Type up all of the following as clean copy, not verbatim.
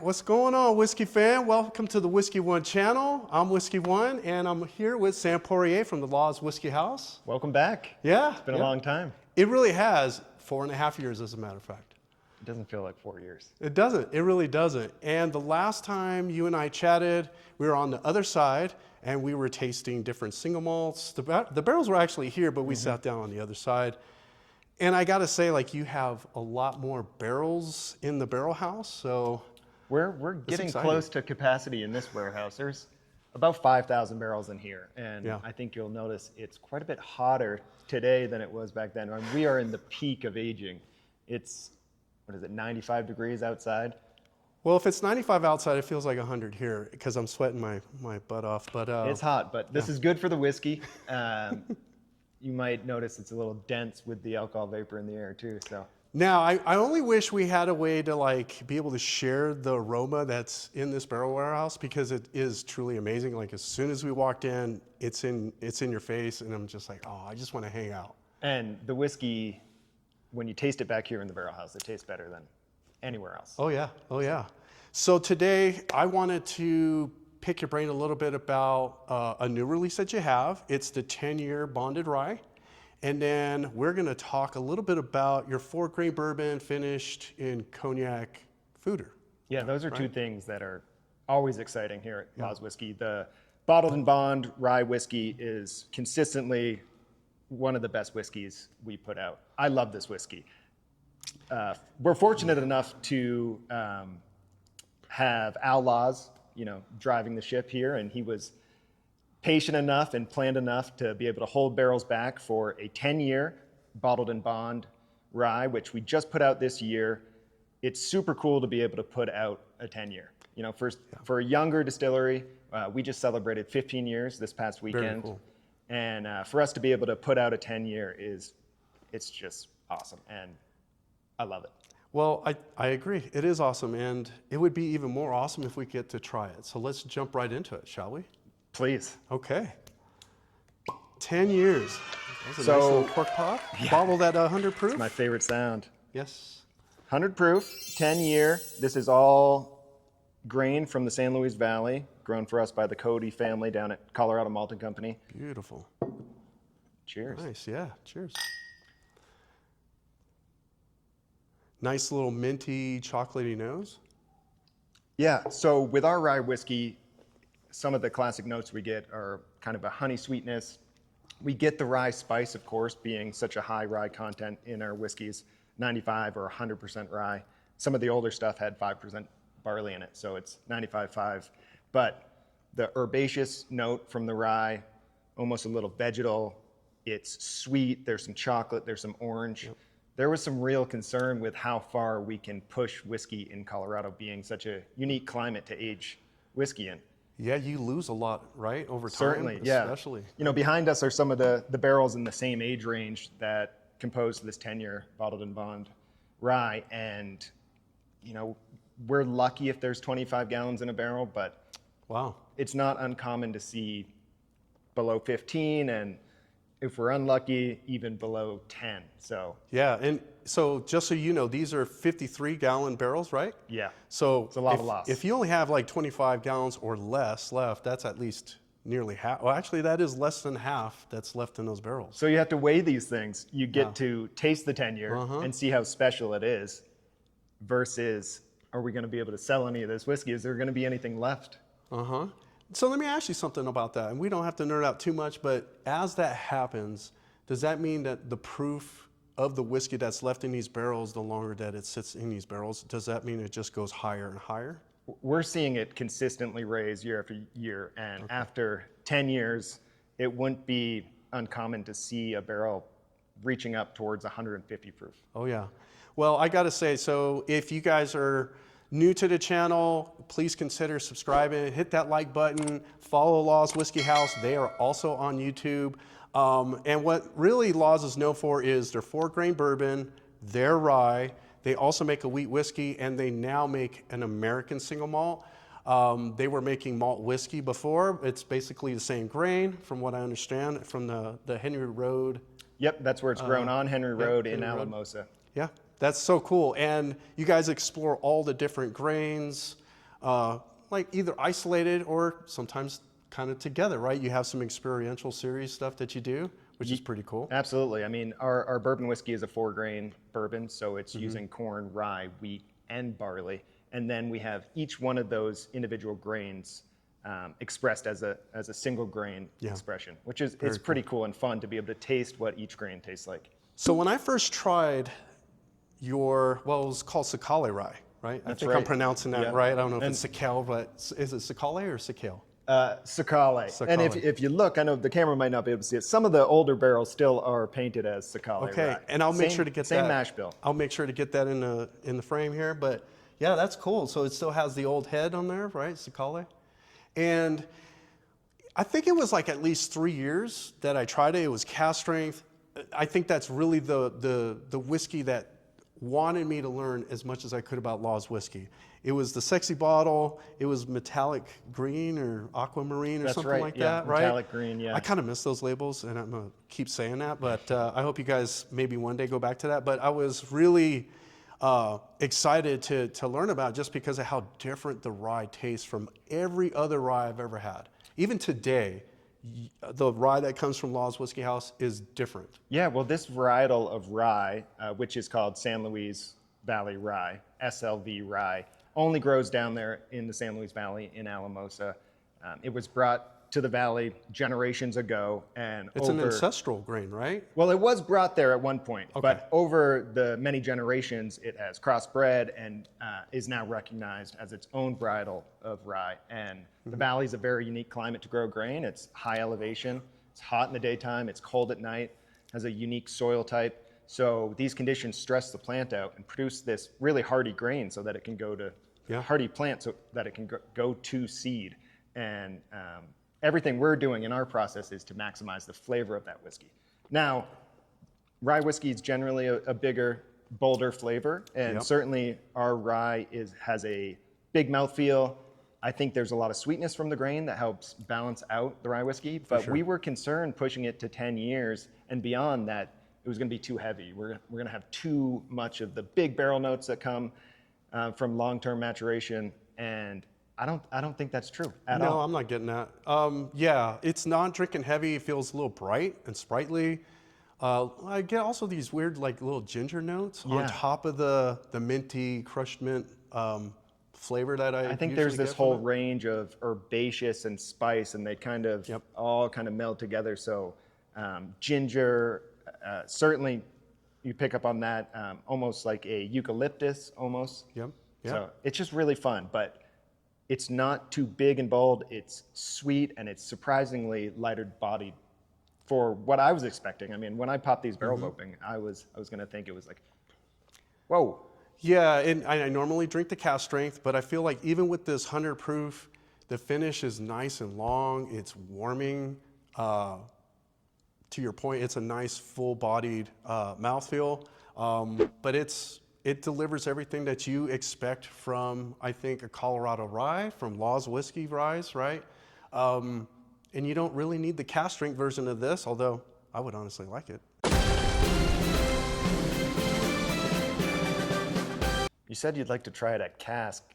what's going on, Whiskey fan? Welcome to the Whiskey One channel. I'm Whiskey One, and I'm here with Sam Poirier from the Law's Whiskey House. Welcome back. Yeah. It's been a long time. It really has. 4.5 years, as a matter of fact. It doesn't feel like 4 years. It doesn't. It really doesn't. And the last time you and I chatted, we were on the other side, and we were tasting different single malts. The barrels were actually here, but we sat down on the other side. And I got to say, like, you have a lot more barrels in the barrel house, so we're getting close to capacity in this warehouse. There's about 5,000 barrels in here, and I think you'll notice it's quite a bit hotter today than it was back then. We are in the peak of aging. It's, what is it, 95 degrees outside? Well, if it's 95 outside, it feels like 100 here because I'm sweating my butt off. But it's hot, but this is good for the whiskey. You might notice it's a little dense with the alcohol vapor in the air too. So now I only wish we had a way to like be able to share the aroma that's in this barrel warehouse, because it is truly amazing. Like as soon as we walked in, it's in your face, and I'm just like, oh, I just want to hang out. And the whiskey, when you taste it back here in the barrel house, it tastes better than anywhere else. Oh yeah, oh yeah. So today I wanted to pick your brain a little bit about a new release that you have. It's the 10-year bonded rye. And then we're gonna talk a little bit about your 4-grain bourbon finished in cognac foeder. Yeah, those are two things that are always exciting here at Law's Whiskey. The bottled and bond rye whiskey is consistently one of the best whiskeys we put out. I love this whiskey. We're fortunate enough to have Al Laws, driving the ship here, and he was patient enough and planned enough to be able to hold barrels back for a 10-year bottled and bond rye, which we just put out this year. It's super cool to be able to put out a 10-year. For a younger distillery, we just celebrated 15 years this past weekend. Very cool. And for us to be able to put out a 10-year it's just awesome, and I love it. Well, I agree. It is awesome, and it would be even more awesome if we get to try it. So let's jump right into it, shall we? Please. Okay. 10 years. That's a nice little cork pop. Yeah. Bottled at 100 proof. It's my favorite sound. Yes. 100 proof, 10-year. This is all grain from the San Luis Valley, grown for us by the Cody family down at Colorado Malting Company. Beautiful. Cheers. Nice, yeah. Cheers. Nice little minty, chocolatey nose. Yeah, so with our rye whiskey, some of the classic notes we get are kind of a honey sweetness. We get the rye spice, of course, being such a high rye content in our whiskeys, 95 or 100% rye. Some of the older stuff had 5% barley in it, so it's 95.5. But the herbaceous note from the rye, almost a little vegetal. It's sweet, there's some chocolate, there's some orange. Yep. There was some real concern with how far we can push whiskey in Colorado, being such a unique climate to age whiskey in. Yeah, you lose a lot, right, over time? Certainly, yeah. Especially. Behind us are some of the barrels in the same age range that compose this 10-year bottled and bond rye. And, we're lucky if there's 25 gallons in a barrel, but wow, it's not uncommon to see below 15, and if we're unlucky, even below 10. So yeah, and so just so you know, these are 53-gallon barrels, right? Yeah. So it's a lot of loss. If you only have like 25 gallons or less left, that's at least nearly half. Well, actually, that is less than half that's left in those barrels. So you have to weigh these things. You get to taste the 10-year and see how special it is, versus, are we going to be able to sell any of this whiskey? Is there going to be anything left? So let me ask you something about that, and we don't have to nerd out too much, but as that happens, does that mean that the proof of the whiskey that's left in these barrels, the longer that it sits in these barrels, does that mean it just goes higher and higher? We're seeing it consistently raise year after year, and after 10 years, it wouldn't be uncommon to see a barrel reaching up towards 150 proof. Oh yeah. Well, I gotta say, so if you guys are new to the channel, please consider subscribing, hit that like button, follow Law's Whiskey House. They are also on YouTube. And what really Law's is known for is their 4-grain bourbon, their rye. They also make a wheat whiskey, and they now make an American single malt. They were making malt whiskey before. It's basically the same grain, from what I understand, from the Henry Road. Yep, that's where it's grown, on Henry Road in Alamosa. Yeah. That's so cool. And you guys explore all the different grains. like either isolated or sometimes kind of together, right? You have some experiential series stuff that you do, which is pretty cool. Absolutely. I mean, our bourbon whiskey is a 4-grain bourbon, so it's using corn, rye, wheat, and barley. And then we have each one of those individual grains expressed as a single grain expression, which is it's pretty cool and fun to be able to taste what each grain tastes like. So when I first tried your, well, it was called Sakale Rye, right? I think I'm pronouncing that right. I don't know if it's Sakale, but is it Sakale or Sakale? Sakale. And if you look, I know the camera might not be able to see it. Some of the older barrels still are painted as Sakale. Okay, Rye. and I'll make sure to get that. Same mash bill. I'll make sure to get that in the frame here. But yeah, that's cool. So it still has the old head on there, right? Sakale. And I think it was like at least 3 years that I tried it. It was cast strength. I think that's really the whiskey that wanted me to learn as much as I could about Law's whiskey. It was the sexy bottle. It was metallic green or aquamarine or something like that, right? Metallic green, yeah. I kind of miss those labels, and I'm going to keep saying that, but I hope you guys maybe one day go back to that. But I was really excited to learn about it just because of how different the rye tastes from every other rye I've ever had. Even today, the rye that comes from Law's Whiskey House is different. Yeah, well, this varietal of rye, which is called San Luis Valley Rye, SLV Rye, only grows down there in the San Luis Valley in Alamosa. It was brought to the valley generations ago, and it's an ancestral grain, right? Well, it was brought there at one point, but over the many generations, it has crossbred and is now recognized as its own varietal of rye. And the valley is a very unique climate to grow grain. It's high elevation, it's hot in the daytime, it's cold at night, has a unique soil type. So these conditions stress the plant out and produce this really hardy grain so that it can go to hardy plant so that it can go to seed. And everything we're doing in our process is to maximize the flavor of that whiskey. Now, rye whiskey is generally a bigger, bolder flavor, and certainly our rye has a big mouthfeel. I think there's a lot of sweetness from the grain that helps balance out the rye whiskey, but we were concerned pushing it to 10 years and beyond that it was going to be too heavy. We're going to have too much of the big barrel notes that come from long-term maturation, and I don't think that's true at all. No, I'm not getting that. Yeah, it's not drinking heavy. It feels a little bright and sprightly. I get also these weird like little ginger notes on top of the minty crushed mint flavor that I think there's this whole range of herbaceous and spice, and they kind of all kind of meld together. So ginger, certainly you pick up on that, almost like a eucalyptus almost. So it's just really fun, but it's not too big and bold. It's sweet, and it's surprisingly lighter bodied for what I was expecting. I mean, when I popped these barrels open, I was going to think it was like, whoa. Yeah, and I normally drink the cast strength, but I feel like even with this 100 proof, the finish is nice and long. It's warming. To your point, it's a nice full-bodied mouthfeel, but it delivers everything that you expect from, I think, a Colorado rye, from Law's Whiskey Ryes, right? And you don't really need the cast strength version of this, although I would honestly like it. You said you'd like to try it at cask.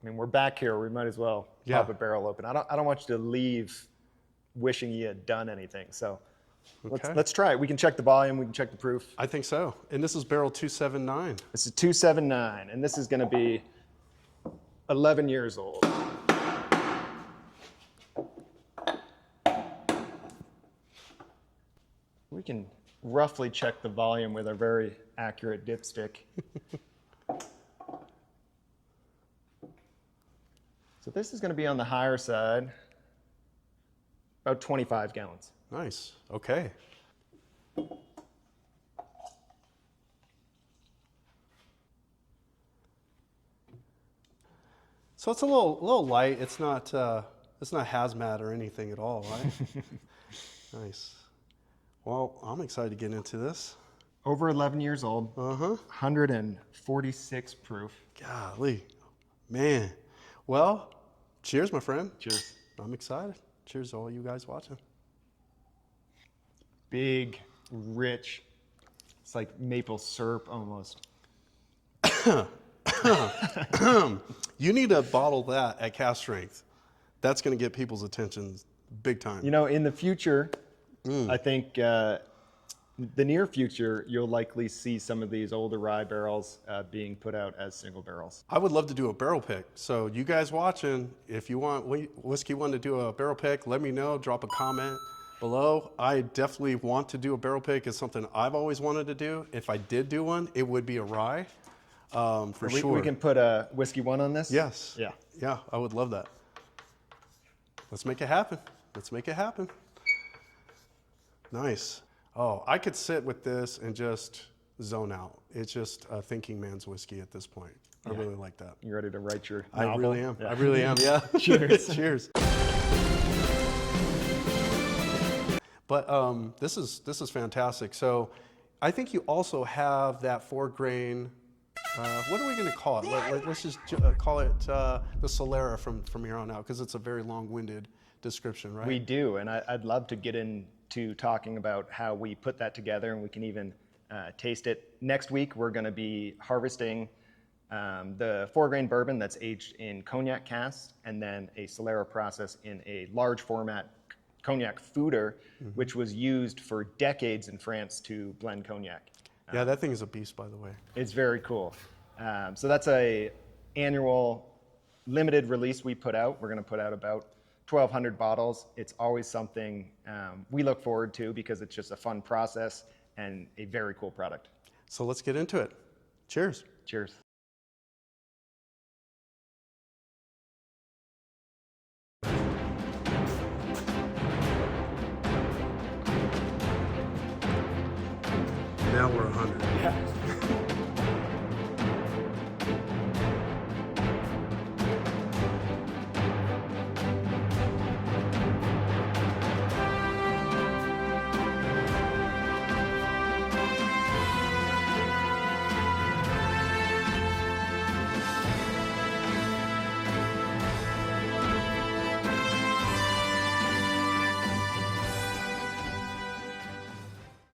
I mean, we're back here. We might as well pop a barrel open. I don't want you to leave wishing you had done anything. So let's try it. We can check the volume. We can check the proof. I think so. And this is barrel 279. This is 279, and this is going to be 11 years old. We can roughly check the volume with a very accurate dipstick. So this is going to be on the higher side, about 25 gallons. Nice. Okay. So it's a little light. It's not hazmat or anything at all, right? Nice. Well, I'm excited to get into this. Over 11 years old. 146 proof. Golly, man. Well, cheers, my friend. Cheers. I'm excited. Cheers to all you guys watching. Big, rich. It's like maple syrup almost. You need to bottle that at cast strength. That's going to get people's attention big time. You know, in the future, I think the near future, you'll likely see some of these older rye barrels being put out as single barrels. I would love to do a barrel pick. So you guys watching, if you want Whiskey One to do a barrel pick, let me know. Drop a comment below. I definitely want to do a barrel pick. It's something I've always wanted to do. If I did do one, it would be a rye, for sure. We can put a Whiskey One on this? Yes. Yeah. Yeah, I would love that. Let's make it happen. Let's make it happen. Nice. Oh, I could sit with this and just zone out. It's just a thinking man's whiskey at this point. I really like that. You ready to write your I novel? really am. Yeah. I really am. Yeah. Cheers. Cheers. But this is fantastic. So I think you also have that 4-grain. What are we going to call it? Let's just call it the Solera from here on out, because it's a very long-winded description, right? We do, and I'd love to get into talking about how we put that together, and we can even taste it. Next week, we're going to be harvesting the 4-grain bourbon that's aged in cognac casks, and then a Solera process in a large format cognac foeder, which was used for decades in France to blend cognac. Yeah, that thing is a beast, by the way. It's very cool. So that's a annual limited release we put out. We're going to put out about 1,200 bottles. It's always something we look forward to because it's just a fun process and a very cool product. So let's get into it. Cheers. Cheers. Now we're 100.